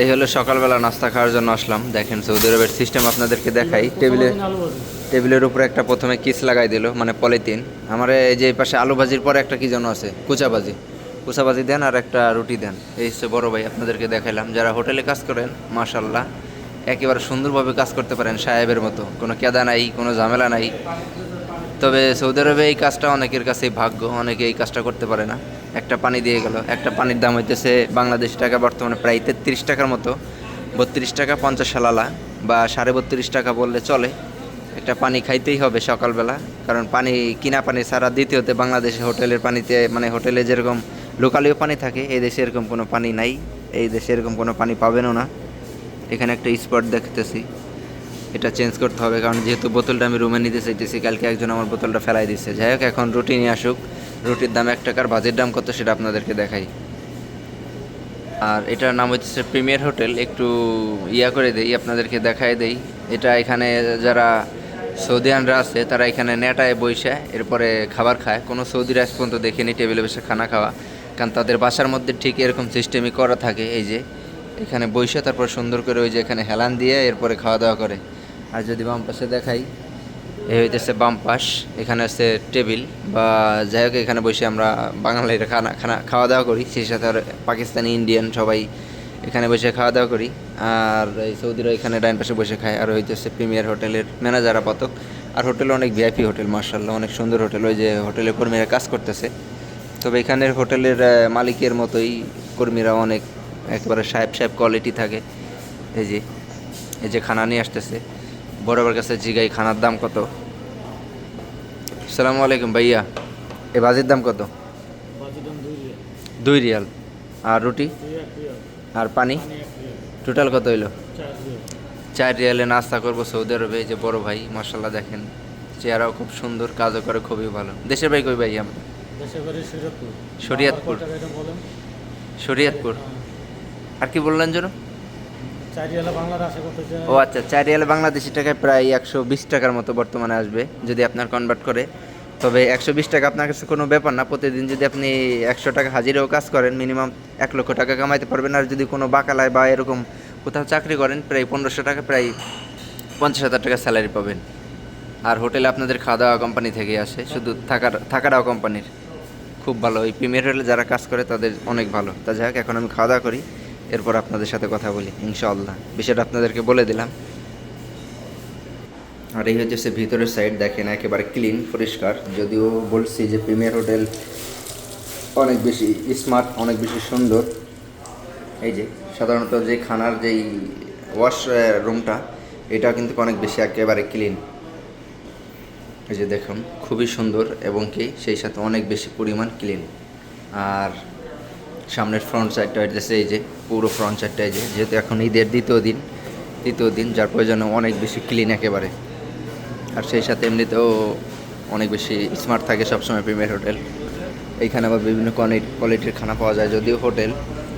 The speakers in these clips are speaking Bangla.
এই হলো সকালবেলা নাস্তা খাওয়ার জন্য আসলাম। দেখেন সৌদি আরবের সিস্টেম আপনাদেরকে দেখাই। টেবিলের উপরে একটা প্রথমে কিস লাগাই দিল, মানে পলিথিন। আমার এই যে এই পাশে আলু ভাজির পরে একটা কি যেন আছে, কুচাবাজি দেন আর একটা রুটি দেন। এই হচ্ছে বড় ভাই, আপনাদেরকে দেখাইলাম। যারা হোটেলে কাজ করেন মাশাল্লাহ একেবারে সুন্দরভাবে কাজ করতে পারেন সাহেবের মতো, কোনো কেদা নাই, কোনো ঝামেলা নাই। তবে সৌদি আরবে এই কাজটা অনেকের কাছেই ভাগ্য, অনেকে এই কাজটা করতে পারে না। একটা পানি দিয়ে গেল, একটা পানির দাম হইতেছে বাংলাদেশি টাকা বর্তমানে প্রায় 33 টাকার মতো, 32 টাকা 50 সালালা বা 32.5 টাকা বললে চলে। একটা পানি খাইতেই হবে সকালবেলা, কারণ পানি কিনা পানি ছাড়া দ্বিতীয়তে বাংলাদেশে হোটেলের পানিতে, মানে হোটেলে যেরকম লোকালীয় পানি থাকে এই দেশে এরকম কোনো পানি নাই, এই দেশে এরকম কোনো পানি পাবেনও না। এখানে একটা স্পট দেখতেছি, এটা চেঞ্জ করতে হবে, কারণ যেহেতু বোতলটা আমি রুমে নিতে চাইতেছি, কালকে একজন আমার বোতলটা ফেলাই দিচ্ছে। যাই হোক, এখন রুটি নিয়ে আসুক, রুটির দাম 1 টাকার, ভাজির দাম কত সেটা আপনাদেরকে দেখাই। আর এটার নাম হচ্ছে প্রিমিয়ার হোটেল। একটু ইয়া করে দেই, আপনাদেরকে দেখাই দেই। এটা এখানে যারা সৌদিয়ানরা আছে তারা এখানে নেটায় বইসে এরপরে খাবার খায়। কোনো সৌদি রাজ পর্যন্ত দেখিনি টেবিলে বসে খানা খাওয়া, কারণ তাদের বাসার মধ্যে ঠিক এরকম সিস্টেমই করা থাকে। এই যে এখানে বইসে তারপর সুন্দর করে ওই যে এখানে হেলান দিয়ে এরপরে খাওয়া দাওয়া করে। আর যদি বাম পাশে দেখাই, এই হইতেছে বাম পাশ, এখানে হচ্ছে টেবিল বা যাই হোক, এখানে বসে আমরা বাঙালিরা খাওয়া দাওয়া করি। সেই সাথে আর পাকিস্তানি, ইন্ডিয়ান সবাই এখানে বসে খাওয়া দাওয়া করি। আর এই সৌদিরা এখানে ডাইন পাশে বসে খায়। আর হইতেছে প্রিমিয়ার হোটেলের ম্যানেজার আপাতত। আর হোটেল অনেক ভিআইপি হোটেল, মার্শাল্লাহ অনেক সুন্দর হোটেল। ওই যে হোটেলের কর্মীরা কাজ করতেছে। তবে এখানের হোটেলের মালিকের মতোই কর্মীরা অনেক একেবারে সাহেব কোয়ালিটি থাকে। এই যে এই যে খানা নিয়ে আসতেছে, বরাবর কাছে জিগাই খানার দাম কত। আসসালামু আলাইকুম ভাইয়া, এ ভাজির দাম কত? 2 রিয়াল। আর রুটি আর পানি টোটাল কত হইলো? 4 রিয়ালে নাস্তা করবো সৌদি আরবে। এই যে বড় ভাই, মার্শাল্লাহ দেখেন চেহারাও খুব সুন্দর, কাজও করে খুবই ভালো। দেশের ভাই কই ভাই? আমরা শরিয়তপুর। শরিয়তপুর। আর কি বললেন যেন? ও আচ্ছা, 4 রিয়ালে বাংলাদেশি টাকায় প্রায় 120 টাকার মতো বর্তমানে আসবে যদি আপনার কনভার্ট করে। তবে 120 টাকা আপনার কাছে কোনো ব্যাপার না। প্রতিদিন যদি আপনি 100 টাকা হাজিরেও কাজ করেন, মিনিমাম 1 লক্ষ টাকা কামাইতে পারবেন। আর যদি কোনো বাকালায় বা এরকম কোথাও চাকরি করেন, প্রায় 1500 টাকা, প্রায় 50,000 টাকা স্যালারি পাবেন। আর হোটেলে আপনাদের খাওয়া দাওয়া কোম্পানি থেকে আসে, শুধু থাকাটাও কোম্পানির। খুব ভালো, এই প্রিমিয়ার হোটেলে যারা কাজ করে তাদের অনেক ভালো। তা যাই হোক, এখন আমি খাওয়া দাওয়া করি, এরপর আপনাদের সাথে কথা বলি ইনশাআল্লাহ। বিষয়টা আপনাদেরকে বলে দিলাম। আর এই হচ্ছে ভিতরের সাইড, দেখেন একেবারে ক্লিন পরিষ্কার। যদিও বলছি যে প্রিমিয়ার হোটেল অনেক বেশি স্মার্ট, অনেক বেশি সুন্দর। এই যে সাধারণত যে খানার যেই ওয়াশ রুমটা, এটা কিন্তু অনেক বেশি একেবারে ক্লিন। এই যে দেখুন, খুবই সুন্দর এবং কি সেই সাথে অনেক বেশি পরিমাণ ক্লিন। আর সামনের ফ্রন্ট সাইডটা হইতেছে এই যে পুরো ফ্রন্ট সাইডটা, এই যে যেহেতু এখন ঈদের দ্বিতীয় দিন যার প্রয়োজনে অনেক বেশি ক্লিন একেবারে। আর সেই সাথে এমনিতেও অনেক বেশি স্মার্ট থাকে সবসময় প্রিমিয়ার হোটেল। এইখানে আবার বিভিন্ন কোয়ালিটির খানা পাওয়া যায়, যদিও হোটেল,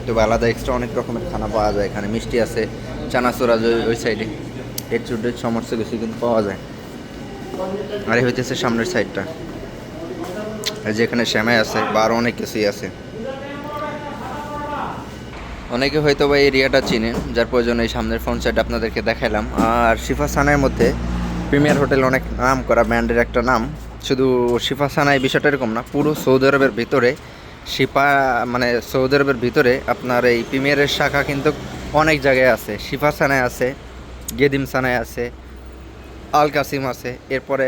তবে আলাদা এক্সট্রা অনেক রকমের খানা পাওয়া যায়। এখানে মিষ্টি আছে, চানাচুরা ওই সাইডে, এর চুডে সমস্ত কিছু কিন্তু পাওয়া যায়। আর এই হইতেছে সামনের সাইডটা, যেখানে শ্যামাই আছে বা আরও অনেক কিছুই আছে। অনেকে হয়তো বা এই এরিয়াটা চিনেন, যার প্রয়োজন এই সামনের ফ্রন্ট সাইড আপনাদেরকে দেখাইলাম। আর শিফা সানার মধ্যে প্রিমিয়ার হোটেল অনেক নাম করা ব্র্যান্ডের একটা নাম। শুধু শিফা সানায় বিষয়টা এরকম না, পুরো সৌদি আরবের ভিতরে মানে সৌদি আরবের ভিতরে আপনার এই প্রিমিয়ারের শাখা কিন্তু অনেক জায়গায় আছে। শিফা সানায় আছে, গেদিম সানায় আছে, আল কাসিম আছে, এরপরে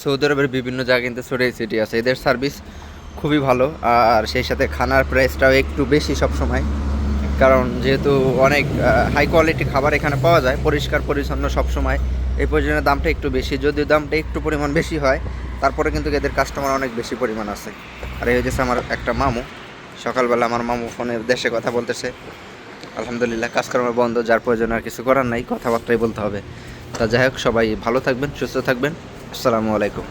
সৌদি আরবের বিভিন্ন জায়গায় কিন্তু ছড়িয়ে ছিটিয়ে আছে। এদের সার্ভিস খুবই ভালো। আর সেই সাথে খানার প্রাইসটাও একটু বেশি সবসময়, কারণ যেহেতু অনেক হাই কোয়ালিটি খাবার এখানে পাওয়া যায়, পরিষ্কার পরিচ্ছন্ন সবসময়, এই প্রয়োজনে দামটা একটু বেশি। যদিও দামটা একটু পরিমাণ বেশি হয়, তারপরে কিন্তু এদের কাস্টমার অনেক বেশি পরিমাণ আছে। আর এই হচ্ছে আমার একটা মামু, সকালবেলা আমার মামু ফোনে দেশে কথা বলতেছে। আলহামদুলিল্লাহ, কাজকর্ম বন্ধ, যার প্রয়োজন আর কিছু করার নাই, কথাবার্তাই বলতে হবে। তা যাই হোক, সবাই ভালো থাকবেন, সুস্থ থাকবেন। আসসালামু আলাইকুম।